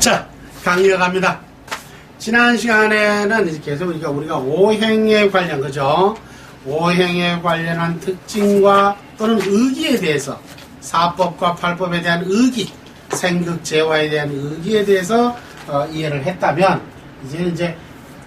자, 강의가 갑니다. 지난 시간에는 이제 계속 우리가 오행에 관련, 그죠? 오행에 관련한 특징과 또는 의기에 대해서, 사법과 팔법에 대한 의기, 생극재화에 대한 의기에 대해서 이해를 했다면, 이제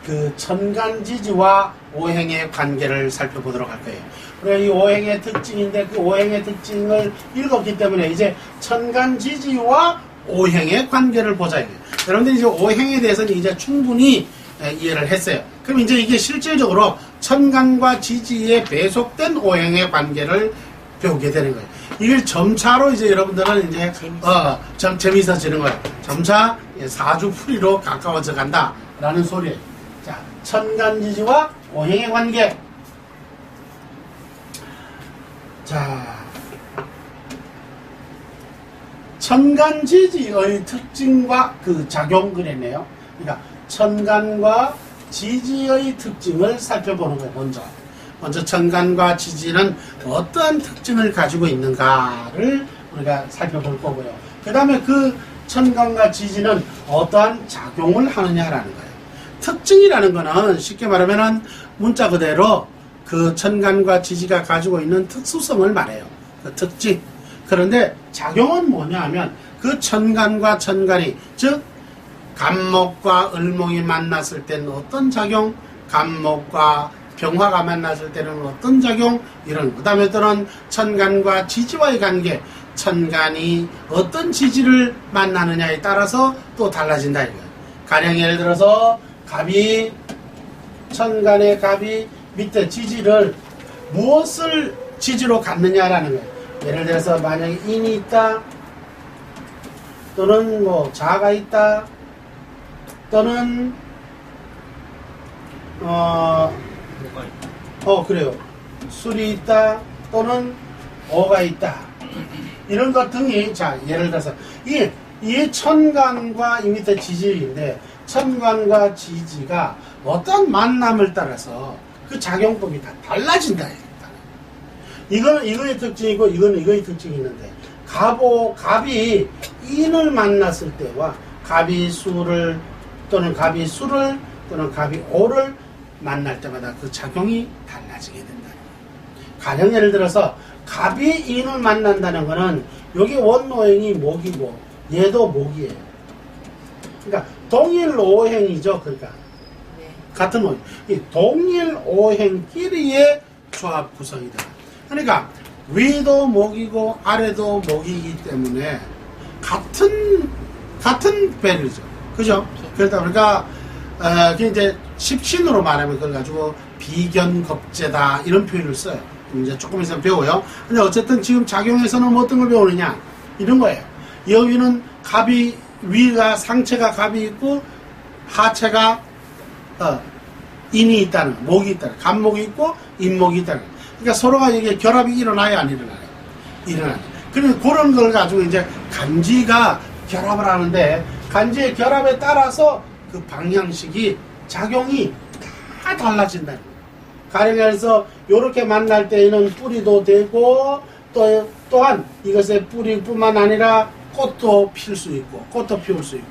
그 천간지지와 오행의 관계를 살펴보도록 할 거예요. 우리가 이 오행의 특징인데 그 오행의 특징을 읽었기 때문에 이제 천간지지와 오행의 관계를 보자 이거예요. 여러분들 이제 오행에 대해서는 이제 충분히 이해를 했어요. 그럼 이제 이게 실질적으로 천간과 지지에 배속된 오행의 관계를 배우게 되는 거예요. 이걸 점차로 이제 여러분들은 이제 재미있어지는 거예요. 점차 사주풀이로 가까워져 간다라는 소리예요. 자, 천간지지와 오행의 관계. 자, 천간지지의 특징과 그 작용 그랬네요. 그러니까 천간과 지지의 특징을 살펴보는 거예요. 먼저 천간과 지지는 어떠한 특징을 가지고 있는가를 우리가 살펴볼 거고요. 그 다음에 그 천간과 지지는 어떠한 작용을 하느냐라는 거예요. 특징이라는 거는 쉽게 말하면 문자 그대로 그 천간과 지지가 가지고 있는 특수성을 말해요. 그 특징. 그런데 작용은 뭐냐 하면 그 천간과 천간이, 즉 간목과 을목이 만났을 때는 어떤 작용, 간목과 병화가 만났을 때는 어떤 작용, 이런. 그 다음에 또는 천간과 지지와의 관계, 천간이 어떤 지지를 만나느냐에 따라서 또 달라진다 이거예요. 가령 예를 들어서 갑이, 천간의 갑이 밑에 지지를 무엇을 지지로 갖느냐라는 거예요. 예를 들어서 만약에 인이 있다, 또는 뭐 자가 있다, 또는 그래요. 술이 있다, 또는 오가 있다. 이런 것 등이, 자, 예를 들어서 이 천간과 이 밑에 지지인데, 천간과 지지가 어떤 만남을 따라서 그 작용법이 다 달라진다. 이거는 이거의 특징이고 이거는 이거의 특징이 있는데, 갑이 인을 만났을 때와 갑이 수를 또는 갑이 수를 또는 갑이 오를 만날 때마다 그 작용이 달라지게 된다. 가령 예를 들어서 갑이 인을 만난다는 거는 여기 원오행이 목이고 얘도 목이에요. 그러니까 동일 오행이죠. 그러니까 같은 오행. 이 동일 오행끼리의 조합 구성이다. 그러니까 위도 목이고 아래도 목이기 때문에 같은 배류죠. 그죠? 그러다 보니까 그게 이제 십신으로 말하면 그걸 가지고 비견겁제다 이런 표현을 써요. 이제 조금 있으면 배워요. 근데 어쨌든 지금 작용에서는 뭐 어떤 걸 배우느냐 이런 거예요. 여기는 갑이, 위가 상체가 갑이 있고 하체가 인이 있다는, 목이 있다는, 갑목이 있고 인목이 있다는. 그러니까 서로가 이게 결합이 일어나요, 안 일어나요? 일어나요. 그러면 그런 걸 가지고 이제 간지가 결합을 하는데, 간지의 결합에 따라서 그 방향식이, 작용이 다 달라진다는 거예요. 가령해서 이렇게 만날 때에는 뿌리도 되고, 또한 이것의 뿌리뿐만 아니라 꽃도 필 수 있고, 꽃도 피울 수 있고,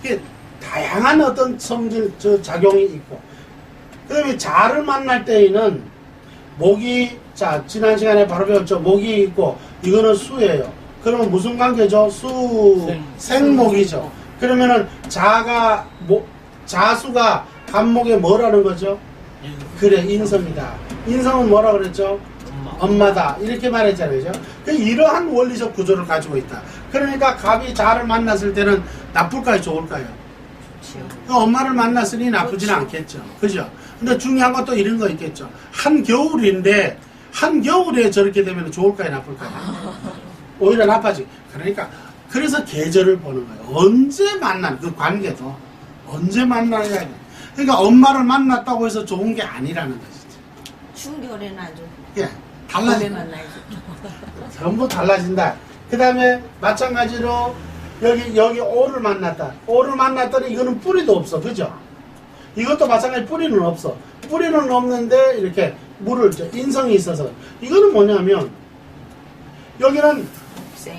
이게 다양한 어떤 성질, 작용이 있고, 그 다음에 자를 만날 때에는 목이, 자, 지난 시간에 바로 배웠죠. 목이 있고, 이거는 수예요. 그러면 무슨 관계죠? 생목이죠. 그러면은 자수가 간목에 뭐라는 거죠? 그래, 인성이다. 인성은 뭐라 그랬죠? 엄마다. 이렇게 말했잖아요. 그죠? 이러한 원리적 구조를 가지고 있다. 그러니까 갑이 자를 만났을 때는 나쁠까요? 좋을까요? 엄마를 만났으니 나쁘지는 않겠죠. 그죠? 근데 중요한 것도 이런 거 있겠죠. 한겨울인데, 한겨울에 저렇게 되면 좋을까요? 나쁠까요? 오히려 나빠지. 그러니까, 그래서 계절을 보는 거예요. 언제 만나는, 그 관계도 언제 만나느냐. 그러니까 엄마를 만났다고 해서 좋은 게 아니라는 것이죠. 추운 겨울에는 안 좋고. 예, 달라진다. 전부 달라진다. 그 다음에 마찬가지로 여기 오를 만났다. 오를 만났더니 이거는 뿌리도 없어. 그죠? 이것도 마찬가지 뿌리는 없어. 뿌리는 없는데 이렇게 물을, 인성이 있어서. 이거는 뭐냐면, 여기는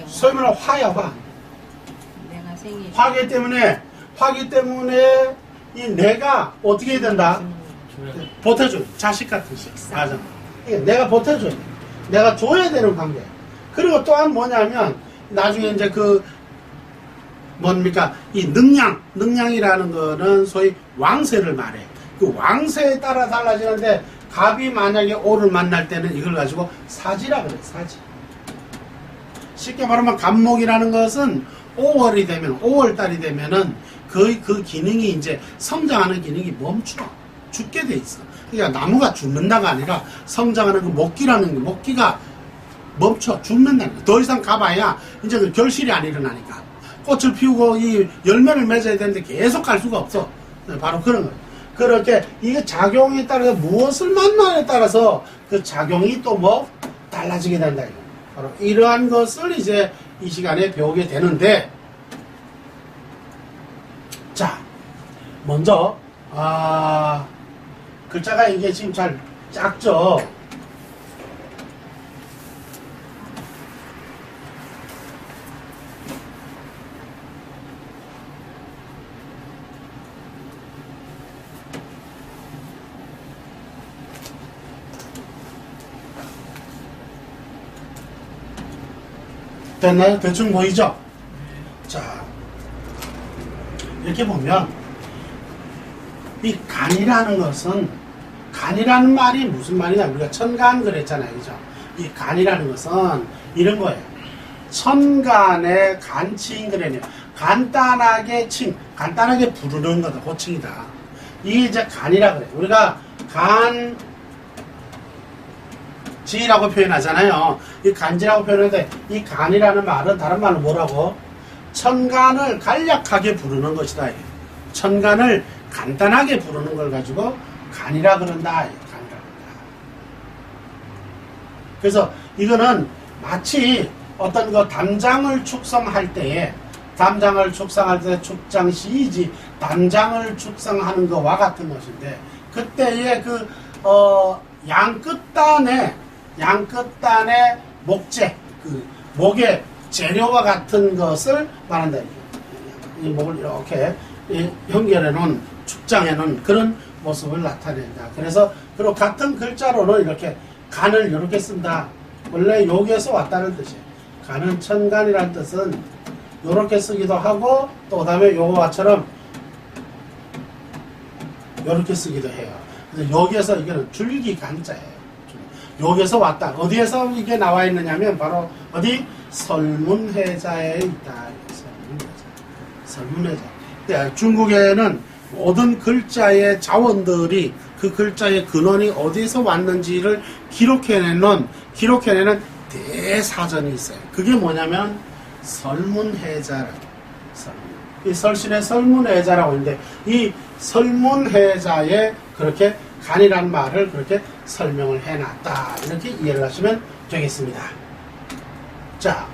소위 말하는 화야, 화. 생이 화기 때문에 이 내가 어떻게 해야 된다? 보태줘요. 자식 같은 식. 맞아. 이게 내가 보태줘요. 내가 줘야 되는 관계. 그리고 또한 뭐냐면, 나중에 이제 뭡니까? 이 능량이라는 거는 소위 왕세를 말해. 그 왕세에 따라 달라지는데, 갑이 만약에 오를 만날 때는 이걸 가지고 사지라 그래, 사지. 쉽게 말하면 갑목이라는 것은 5월달이 되면은 그 기능이 이제 성장하는 기능이 멈춰. 죽게 돼 있어. 그러니까 나무가 죽는다가 아니라 성장하는 그 목기라는 게 목기가 멈춰 죽는다는 거야. 더 이상 가봐야 이제 그 결실이 안 일어나니까. 꽃을 피우고 이 열매를 맺어야 되는데 계속 갈 수가 없어. 바로 그런 거예요. 그렇게 이게 작용에 따라서 무엇을 만나에 따라서 그 작용이 또 뭐 달라지게 된다. 바로 이러한 것을 이제 이 시간에 배우게 되는데, 자, 먼저 글자가 이게 지금 잘 작죠. 됐나요? 대충 보이죠? 자, 이렇게 보면 이 간이라는 것은, 간이라는 말이 무슨 말이냐, 우리가 천간 그랬잖아요, 그죠? 이 간이라는 것은 이런 거예요. 천간의 간칭 그래요. 간단하게 부르는 거다, 호칭이다. 이게 이제 간이라 그래요. 우리가 간지라고 표현하잖아요. 이 간지라고 표현하는데, 이 간이라는 말은 다른 말로 뭐라고? 천간을 간략하게 부르는 것이다. 천간을 간단하게 부르는 걸 가지고 간이라 그런다. 간이라 그런다. 그래서 이거는 마치 어떤 그 담장을 축성할 때 축장시이지 담장을 축성하는 것과 같은 것인데, 그때의 양끝단의 목재, 목의 재료와 같은 것을 말한다. 이 목을 이렇게 연결해 놓은 축장해 놓은 그런 모습을 나타낸다. 그래서 그리고 같은 글자로는 이렇게 간을 이렇게 쓴다. 원래 여기에서 왔다는 뜻이에요. 간은 천간이라는 뜻은 이렇게 쓰기도 하고, 또 그다음에 요거처럼 이렇게 쓰기도 해요. 그래서 여기에서 이거는 줄기간자예요. 여기에서 왔다. 어디에서 이게 나와 있느냐면 바로 어디? 설문회자에 있다. 설문회자. 중국에는 모든 글자의 자원들이 그 글자의 근원이 어디에서 왔는지를 기록해내는 대사전이 있어요. 그게 뭐냐면 설문회자라고. 이 설신의 설문회자라고 있는데, 이 설문회자에 그렇게 간이란 말을 그렇게 설명을 해놨다. 이렇게 이해를 하시면 되겠습니다. 자,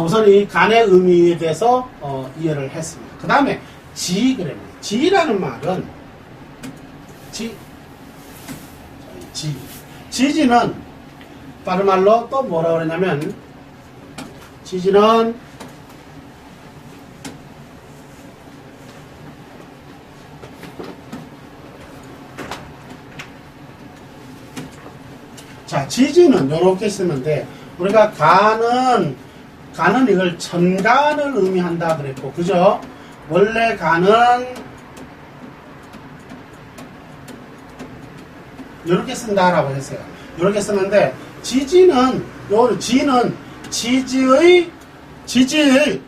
우선 이 간의 의미에 대해서 이해를 했습니다. 그 다음에 그럽니다. 지라는 말은 지지는 다른 말로 또 뭐라고 그러냐면, 지지는 지지는 이렇게 쓰면 돼. 우리가 간은 이걸 천간을 의미한다 그랬고, 그죠? 원래 간은 이렇게 쓴다라고 했어요. 이렇게 쓰는데, 지지는 지지의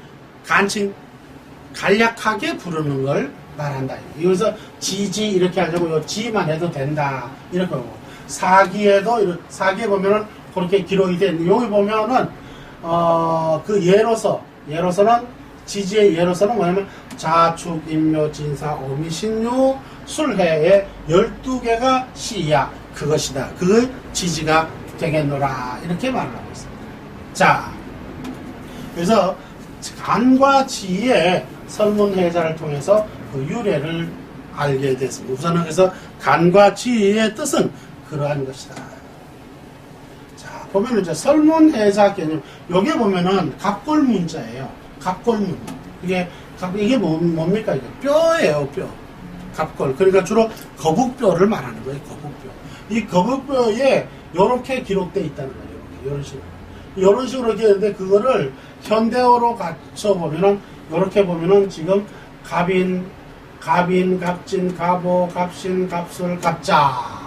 간칭, 간략하게 부르는 걸 말한다. 여기서 지지 이렇게 하려고 요 지만 해도 된다. 이렇게 하고, 사기에 보면은 그렇게 기록이 돼 있는데, 여기 보면은 그 예로서는 지지의 예로서는 뭐냐면 자축, 임묘, 진사, 오미, 신유, 술해의 12개가 시야 그것이다. 그 지지가 되겠노라. 이렇게 말을 하고 있습니다. 자, 그래서 간과 지의 설문회자를 통해서 그 유래를 알게 됐습니다. 우선은 그래서 간과 지의 뜻은 그러한 것이다. 자, 보면 이제 설문회자 개념, 여기 보면은 갑골문자예요. 갑골문. 이게 뭡니까? 이게 뼈예요, 뼈. 갑골. 그러니까 주로 거북뼈를 말하는 거예요, 거북뼈. 이 거북뼈에 요렇게 기록되어 있다는 거예요. 이런 식으로. 이런 식으로 되어 있는데, 그거를 현대어로 갖춰보면은, 요렇게 보면은 지금 갑인, 갑진, 갑오, 갑신, 갑술, 갑자.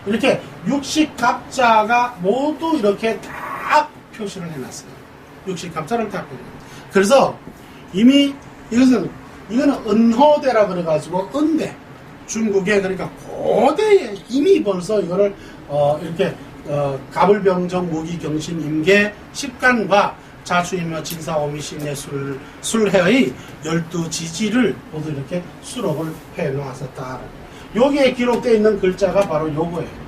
이렇게 육식갑자가 모두 이렇게 다 표시를 해놨어요. 육식갑자를 다 표시해놨어요. 그래서 이미 이거는 은호대라 그래가지고 은대. 중국에 그러니까 고대에 이미 벌써 이거를 이렇게 갑을병정, 무기경신, 임계, 십간과 자수이며 진사오미신의 술해의 12지지를 모두 이렇게 수록을 해놓았었다. 여기에 기록되어 있는 글자가 바로 요거예요.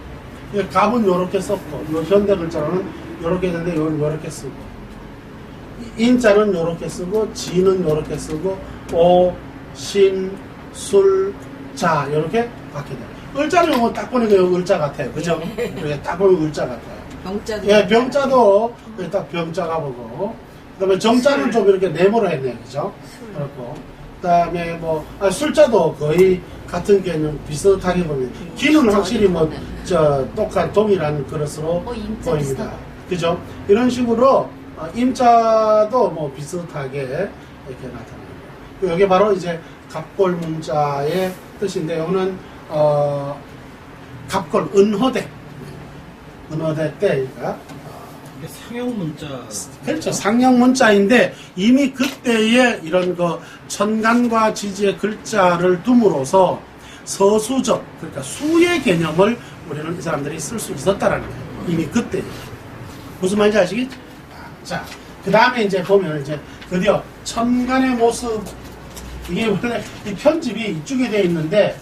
갑은 요렇게 썼고, 요 현대 글자로는 요렇게 되는데, 요건 요렇게 쓰고, 인자는 요렇게 쓰고, 지는 요렇게 쓰고, 오, 신, 술, 자, 요렇게 바뀌게 돼요. 을자는 요거 딱 보니까 요 을자 같아요. 그죠? 딱 보면 을자 같아요. 병자도. 예, 병자도 딱 병자가 보고, 그 다음에 정자는 좀 이렇게 네모로 했네요. 그죠? 그렇고, 그 다음에 술자도 거의 같은 개념 비슷하게 보면, 기는 확실히 똑같은 동일한 그릇으로 임자 보입니다. 비슷하다. 그죠? 이런 식으로, 임자도 비슷하게 이렇게 나타납니다. 여기 바로 이제 갑골문자의 뜻인데, 여기는, 갑골, 은호대 때니까. 이게 상형 문자. 그렇죠. 상형 문자인데 이미 그때의 이런 천간과 지지의 글자를 둠으로써 서수적, 그러니까 수의 개념을 우리는 이 사람들이 쓸 수 있었다라는 거예요. 이미 그때. 무슨 말인지 아시겠죠? 자, 그 다음에 이제 보면 이제 드디어 천간의 모습, 이게 원래 이 편집이 이쪽에 되어 있는데,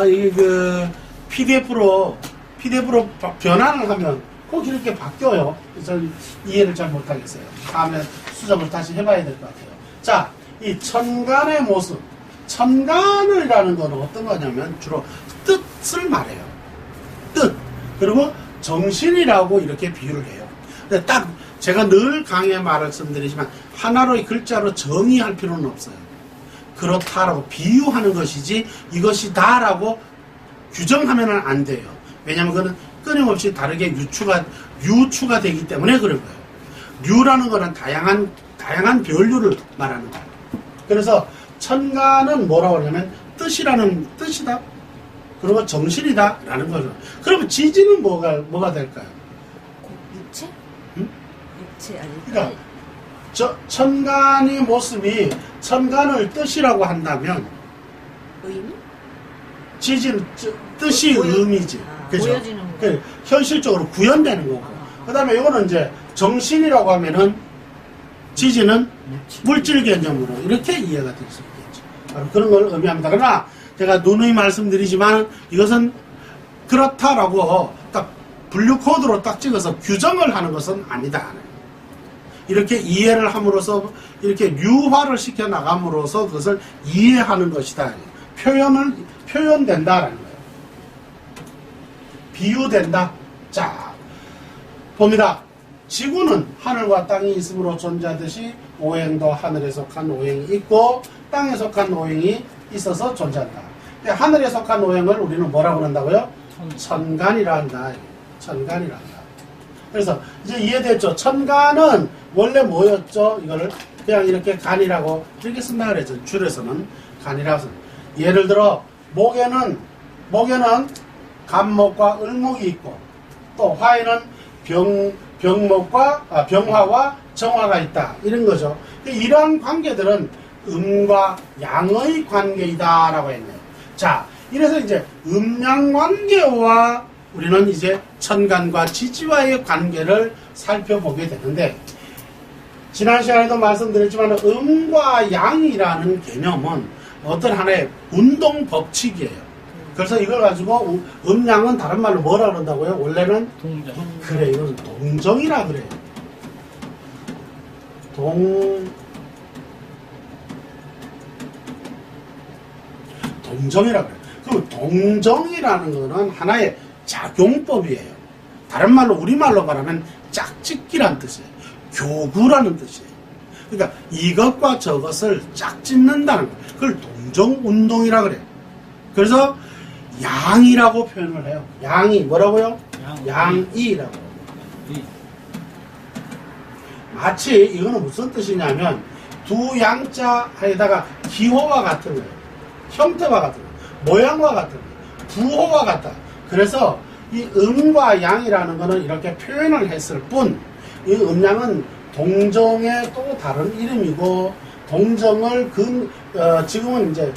이게 PDF로 변환을 하면 꼭 이렇게 바뀌어요. 그래서 이해를 잘 못하겠어요. 다음에 수정을 다시 해봐야 될 것 같아요. 자, 이 천간의 모습. 천간이라는 건 어떤 거냐면 주로 뜻을 말해요. 뜻. 그리고 정신이라고 이렇게 비유를 해요. 근데 딱 제가 늘 강의 말씀드리지만 하나로 이 글자로 정의할 필요는 없어요. 그렇다라고 비유하는 것이지 이것이다라고 규정하면 안 돼요. 왜냐하면 그거는 끊임없이 다르게 유추가 되기 때문에 그런 거예요. 류라는 거는 다양한 별류를 말하는 거예요. 그래서 천간은 뭐라고 하냐면 뜻이다. 그리고 정신이다라는 거죠. 그러면 지지는 뭐가 될까요? 육체? 응? 육체 아닐까? 그러니까 천간의 모습이 천간을 뜻이라고 한다면 의미? 지지는 뜻이 의미지. 그죠? 보여지는 거. 현실적으로 구현되는 거고. 그 다음에 이거는 이제 정신이라고 하면은 지지는 물질 개념으로 이렇게 이해가 될 수 있겠죠. 바로 그런 걸 의미합니다. 그러나 제가 누누이 말씀드리지만 이것은 그렇다라고 딱 분류 코드로 딱 찍어서 규정을 하는 것은 아니다. 이렇게 이해를 함으로써 이렇게 류화를 시켜 나감으로써 그것을 이해하는 것이다. 표현된다라는 거예요. 비유된다. 자, 봅니다. 지구는 하늘과 땅이 있으므로 존재하듯이 오행도 하늘에 속한 오행이 있고 땅에 속한 오행이 있어서 존재한다. 하늘에 속한 오행을 우리는 뭐라고 한다고요? 천간이라 한다. 천간이라 한다. 그래서 이제 이해됐죠? 천간은 원래 뭐였죠? 이거를 그냥 이렇게 간이라고 이렇게 쓴다 그랬죠. 줄에서는 간이라고 쓴다. 예를 들어 목에는 간목과 을목이 있고 또 화에는 병화와 정화가 있다. 이런 거죠. 이러한 관계들은 음과 양의 관계이다라고 했네요. 자, 이래서 이제 음양 관계와 우리는 이제 천간과 지지와의 관계를 살펴보게 되는데, 지난 시간에도 말씀드렸지만 음과 양이라는 개념은 어떤 하나의 운동 법칙이에요. 그래서 이걸 가지고 음양은 다른 말로 뭐라 그런다고요? 원래는 동정. 그래, 이건 동정이라 그래요. 동정이라 그래요. 그럼 동정이라는 거는 하나의 작용법이에요. 다른 말로 우리말로 말하면 짝짓기란 뜻이에요. 교구라는 뜻이에요. 그러니까 이것과 저것을 짝짓는다는 거예요. 그걸 동정운동이라 그래요. 그래서 양이라고 표현을 해요. 양이 뭐라고요? 양이라고. 마치 이거는 무슨 뜻이냐면 두 양자에다가 기호와 같은 거예요. 형태와 같은 거예요. 모양과 같은 거예요. 부호와 같다. 그래서 이 음과 양이라는 거는 이렇게 표현을 했을 뿐, 이 음양은 동정의 또 다른 이름이고, 동정을 지금은 이제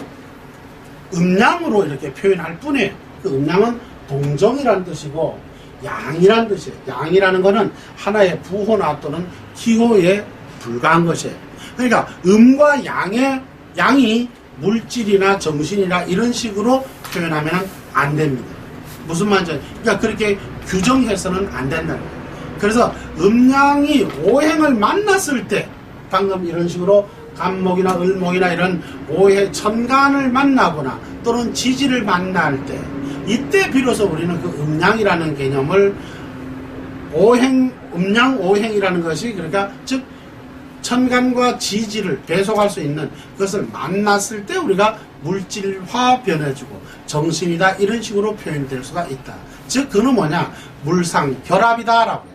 음양으로 이렇게 표현할 뿐이에요. 그 음양은 동정이라는 뜻이고, 양이라는 뜻이에요. 양이라는 거는 하나의 부호나 또는 기호에 불과한 것이에요. 그러니까 음과 양이 물질이나 정신이나 이런 식으로 표현하면 안 됩니다. 무슨 말인지, 그러니까 그렇게 규정해서는 안 된다는 거예요. 그래서 음양이 오행을 만났을 때, 방금 이런 식으로 간목이나 을목이나 이런 천간을 만나거나 또는 지지를 만날 때, 이때 비로소 우리는 그 음양이라는 개념을 음양 오행이라는 것이, 그러니까 즉 천간과 지지를 배속할 수 있는 그것을 만났을 때 우리가 물질화 변해주고 정신이다 이런 식으로 표현될 수가 있다. 즉 그는 뭐냐? 물상결합이다라고 해요.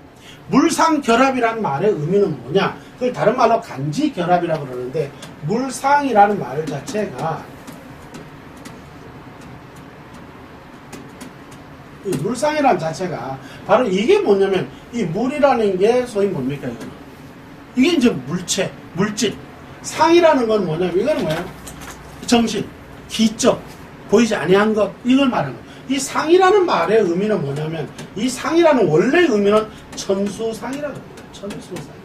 물상결합이라는 말의 의미는 뭐냐? 그걸 다른 말로 간지결합이라고 그러는데, 물상이라는 말 자체가, 이 물상이라는 자체가 바로 이게 뭐냐면, 이 물이라는 게 소위 뭡니까 이거는? 이게 이제 물체, 물질. 상이라는 건 뭐냐면, 이거는 뭐예요? 정신, 기적, 보이지 아니한 것, 이걸 말하는 거예요. 이 상이라는 말의 의미는 뭐냐면, 이 상이라는 원래 의미는 천수상이라고 합니다. 천수상.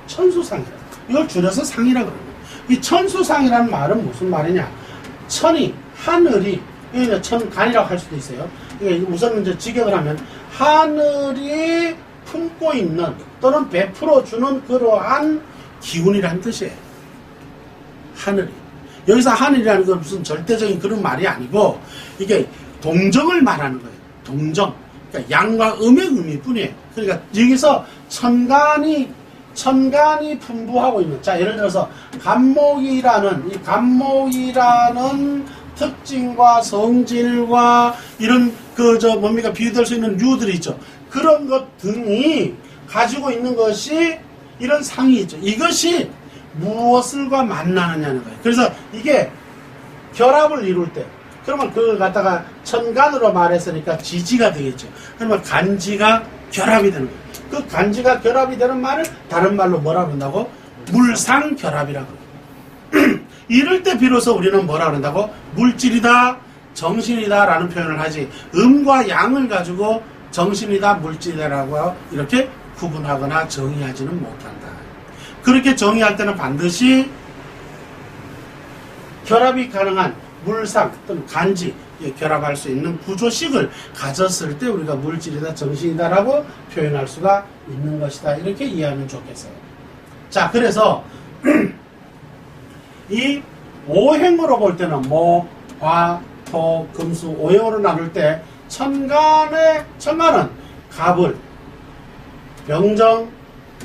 천수상이라. 이걸 줄여서 상이라고 합니다. 이 천수상이라는 말은 무슨 말이냐? 천이, 하늘이, 이게 천간이라고 할 수도 있어요. 이게 우선 이제 직역을 하면, 하늘이 품고 있는 또는 베풀어주는 그러한 기운이라는 뜻이에요. 하늘이. 여기서 하늘이라는 건 무슨 절대적인 그런 말이 아니고, 이게 동정을 말하는 거예요. 동정. 그러니까 양과 음의 의미뿐이에요. 그러니까 여기서 천간이 분부하고 있는, 자 예를 들어서 간목이라는 특징과 성질과 이런 뭡니까 비유될 수 있는 유들이 있죠. 그런 것 등이 가지고 있는 것이 이런 상이 있죠. 이것이 무엇을과 만나느냐는 거예요. 그래서 이게 결합을 이룰 때, 그러면 그걸 갖다가 천간으로 말했으니까 지지가 되겠죠. 그러면 간지가 결합이 되는 거예요. 그 간지가 결합이 되는 말을 다른 말로 뭐라 그런다고? 물상결합이라고 그래요. 이럴 때 비로소 우리는 뭐라 그런다고? 물질이다, 정신이다 라는 표현을 하지, 음과 양을 가지고 정신이다, 물질이다라고 이렇게 구분하거나 정의하지는 못한다. 그렇게 정의할 때는 반드시 결합이 가능한 물상 또는 간지, 결합할 수 있는 구조식을 가졌을 때 우리가 물질이다, 정신이다라고 표현할 수가 있는 것이다. 이렇게 이해하면 좋겠어요. 자, 그래서 이 오행으로 볼 때는 목, 화, 토, 금수, 오행으로 나눌 때 천간은 갑을, 병정,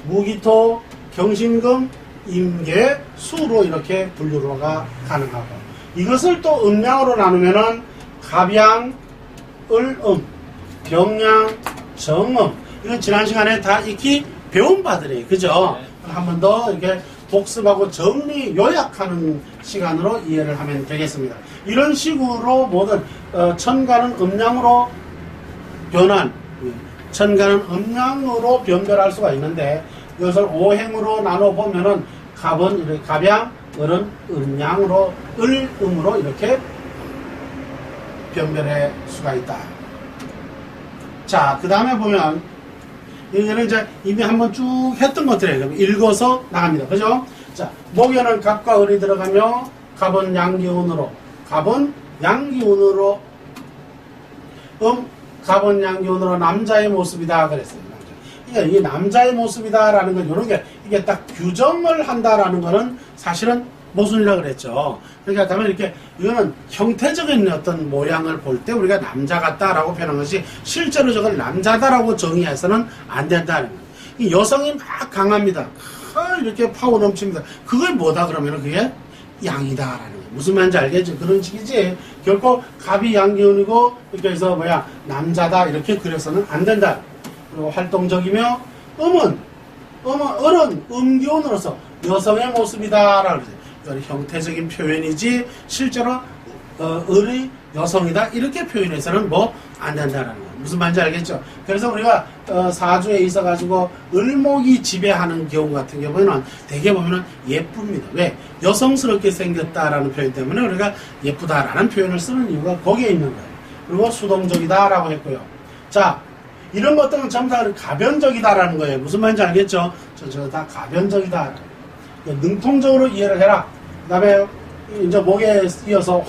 무기토, 경신금, 임계, 수로 이렇게 분류가 가능하고, 이것을 또 음양으로 나누면은 갑양, 을음, 병양, 정음, 이건 지난 시간에 다 익히 배운 바들이에요. 그죠? 한 번 더 이렇게 복습하고 정리, 요약하는 시간으로 이해를 하면 되겠습니다. 이런 식으로 모든 천간은 음양으로 변별할 수가 있는데, 이것을 오행으로 나눠보면은 갑은 이렇게 갑양, 을은 음양으로, 을음으로 이렇게 변별할 수가 있다. 자, 그 다음에 보면, 이거는 이제 이미 한번 쭉 했던 것들이에요. 읽어서 나갑니다. 그죠? 자, 목에는 갑과 을이 들어가며, 갑은 양기운으로, 갑은 양기운으로 남자의 모습이다. 그랬어요. 그러니까 이게 남자의 모습이다라는 건, 이런 게, 이게 딱 규정을 한다라는 거는 사실은 모순이라 그랬죠. 그러니까 다만 이렇게 이거는 형태적인 어떤 모양을 볼 때 우리가 남자 같다라고 표현한 것이 실제로 저걸 남자다라고 정의해서는 안 된다는 거예요. 이 여성이 막 강합니다. 이렇게 파워 넘칩니다. 그걸 뭐다 그러면 그게 양이다라는 거예요. 무슨 말인지 알겠지? 그런 식이지. 결코 갑이 양기운이고 이렇게 해서 남자다 이렇게 그려서는 안 된다. 그리고 활동적이며 을은 음기운으로서 여성의 모습이다라고 그러죠. 이건 형태적인 표현이지 실제로 을이 여성이다 이렇게 표현해서는 안 된다는 거예요. 무슨 말인지 알겠죠? 그래서 우리가 사주에 있어가지고 을목이 지배하는 경우 같은 경우에는 대개 보면은 예쁩니다. 왜? 여성스럽게 생겼다라는 표현 때문에 우리가 예쁘다라는 표현을 쓰는 이유가 거기에 있는 거예요. 그리고 수동적이다라고 했고요. 자, 이런 것들은 전부 다 가변적이다라는 거예요. 무슨 말인지 알겠죠? 저 다 가변적이다. 능통적으로 이해를 해라. 그 다음에 이제 목에 이어서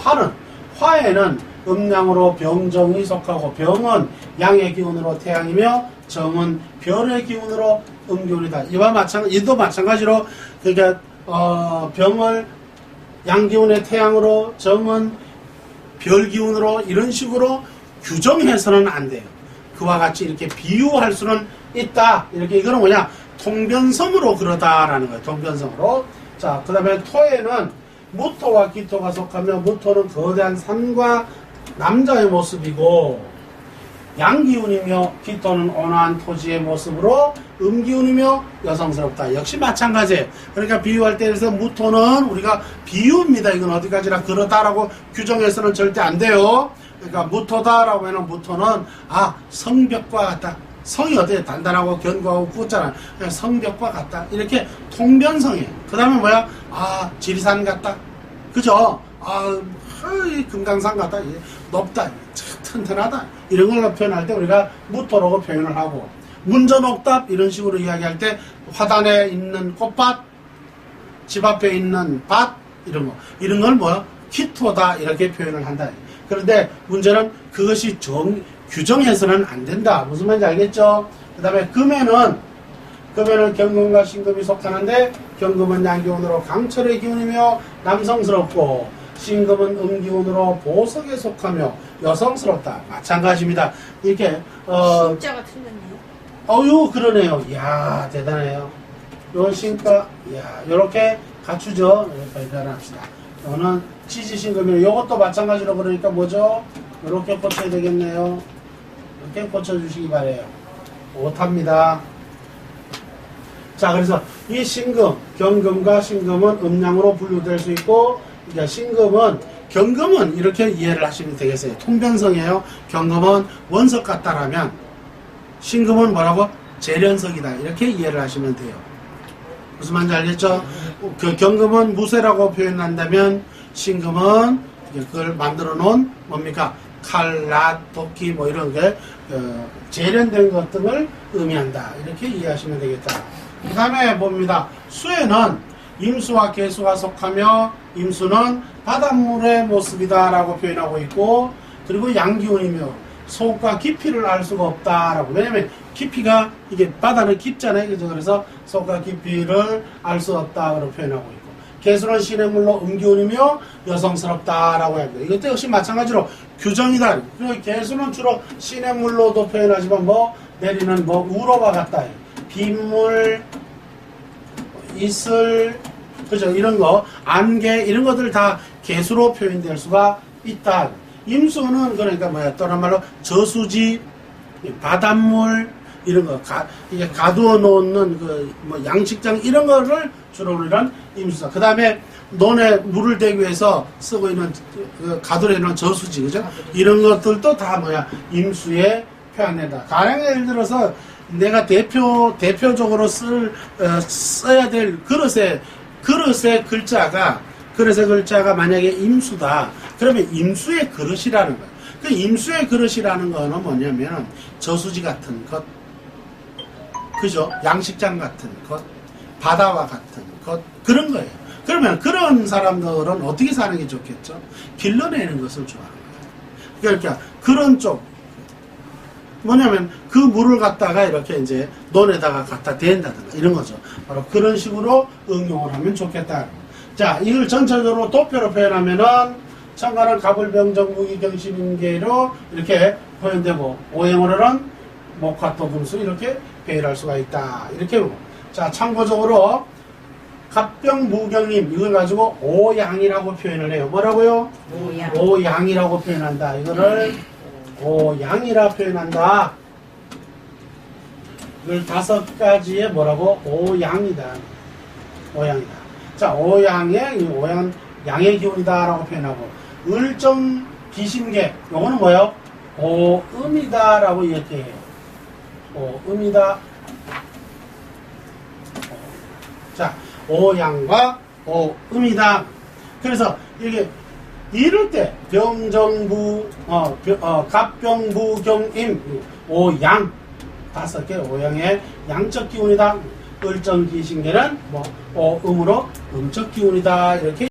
화에는 음양으로 병정이 속하고 병은 양의 기운으로 태양이며 정은 별의 기운으로 음기운이다. 이도 마찬가지로 그러니까 병을 양기운의 태양으로 정은 별 기운으로 이런 식으로 규정해서는 안 돼요. 그와 같이 이렇게 비유할 수는 있다. 이렇게 이거는 뭐냐? 통변성으로 그러다라는 거예요. 통변성으로. 자, 그 다음에 토에는 무토와 기토가 속하며 무토는 거대한 산과 남자의 모습이고 양기운이며 기토는 온화한 토지의 모습으로 음기운이며 여성스럽다. 역시 마찬가지예요. 그러니까 비유할 때에서 무토는 우리가 비유입니다. 이건 어디까지나 그러다라고 규정해서는 절대 안 돼요. 그러니까 무토다라고 하면 무토는 성벽과 같다. 성이 어때? 단단하고 견고하고 굳잖아. 그냥 성벽과 같다. 이렇게 통변성이에요. 그 다음에 지리산 같다. 그죠? 금강산 같다. 높다. 튼튼하다. 이런 걸 표현할 때 우리가 무토라고 표현을 하고, 문전옥답 이런 식으로 이야기할 때 화단에 있는 꽃밭, 집 앞에 있는 밭, 이런 걸 기토다. 이렇게 표현을 한다. 그런데 문제는 그것이 규정해서는 안 된다. 무슨 말인지 알겠죠? 그 다음에 금에는 경금과 신금이 속하는데 경금은 양기운으로 강철의 기운이며 남성스럽고 신금은 음기운으로 보석에 속하며 여성스럽다. 마찬가지입니다. 이렇게 신자가 틀렸네요. 그러네요. 이야 대단해요. 요 신가 요렇게 갖추죠. 여기까지 변합시다. 이거는 지지신금이에요. 요것도 마찬가지로 그러니까 뭐죠? 요렇게 고쳐야 되겠네요. 이렇게 고쳐주시기 바래요. 못합니다. 자, 그래서 이 신금, 경금과 신금은 음양으로 분류될 수 있고, 이제 경금은 이렇게 이해를 하시면 되겠어요. 통변성이에요. 경금은 원석 같다라면, 신금은 뭐라고? 재련석이다. 이렇게 이해를 하시면 돼요. 무슨 말인지 알겠죠? 그 경금은 무쇠라고 표현한다면, 신금은 그걸 만들어 놓은 뭡니까? 칼, 낫, 도끼 이런 게 재련된 것 등을 의미한다. 이렇게 이해하시면 되겠다. 그 다음에 봅니다. 수에는 임수와 개수가 속하며 임수는 바닷물의 모습이다 라고 표현하고 있고, 그리고 양기운이며 속과 깊이를 알 수가 없다 라고. 왜냐면 깊이가 이게 바다는 깊잖아요. 그죠? 그래서 속과 깊이를 알 수 없다 라고 표현하고 있고, 개수는 시냇물로 음기운이며 여성스럽다라고 합니다. 이것도 역시 마찬가지로 규정이다. 그리고 개수는 주로 시냇물로도 표현하지만 내리는 우로와 같다. 빗물, 이슬, 그죠? 이런 거, 안개, 이런 것들 다 개수로 표현될 수가 있다. 임수는 그러니까 또한 말로 저수지, 바닷물, 이런 거, 이게 가두어 놓는 양식장 이런 거를 주로 우리는 임수다. 그 다음에 논에 물을 대기 위해서 쓰고 있는 가두어 놓은 저수지, 그죠? 이런 것들도 다 임수에 표현된다. 가령 예를 들어서 내가 대표적으로 써야 될 그릇의 글자가 만약에 임수다. 그러면 임수의 그릇이라는 거야. 그 임수의 그릇이라는 거는 뭐냐면 저수지 같은 것, 그죠? 양식장 같은 것, 바다와 같은 것, 그런 거예요. 그러면 그런 사람들은 어떻게 사는 게 좋겠죠? 길러내는 것을 좋아하는 거예요. 그러니까 그런 쪽, 뭐냐면 그 물을 갖다가 이렇게 이제 논에다가 갖다 댄다든가 이런 거죠. 바로 그런 식으로 응용을 하면 좋겠다. 자, 이걸 전체적으로 도표로 표현하면은 청가는 갑을병정 무기경신인계로 이렇게 표현되고 오행으로는 목화토금수 이렇게 표현할 수가 있다. 이렇게 보고. 자, 참고적으로 갑병무경임 이걸 가지고 오양이라고 표현을 해요. 뭐라고요? 오양. 오양이라고 표현한다. 이거를 오양이라 표현한다. 이걸 5가지의 뭐라고? 오양이다. 오양이다. 자, 오양의, 이 오양은 양의 기운이다 라고 표현하고, 을정 기신계, 요거는 뭐예요? 오음이다 라고 이야기해요. 오음이다. 자, 오양과 오음이다. 그래서 이게 이럴 때 병정부, 갑병부경임, 오양 5개 오양의 양적 기운이다. 을정 기신계는 뭐 오음으로 음적 기운이다. 이렇게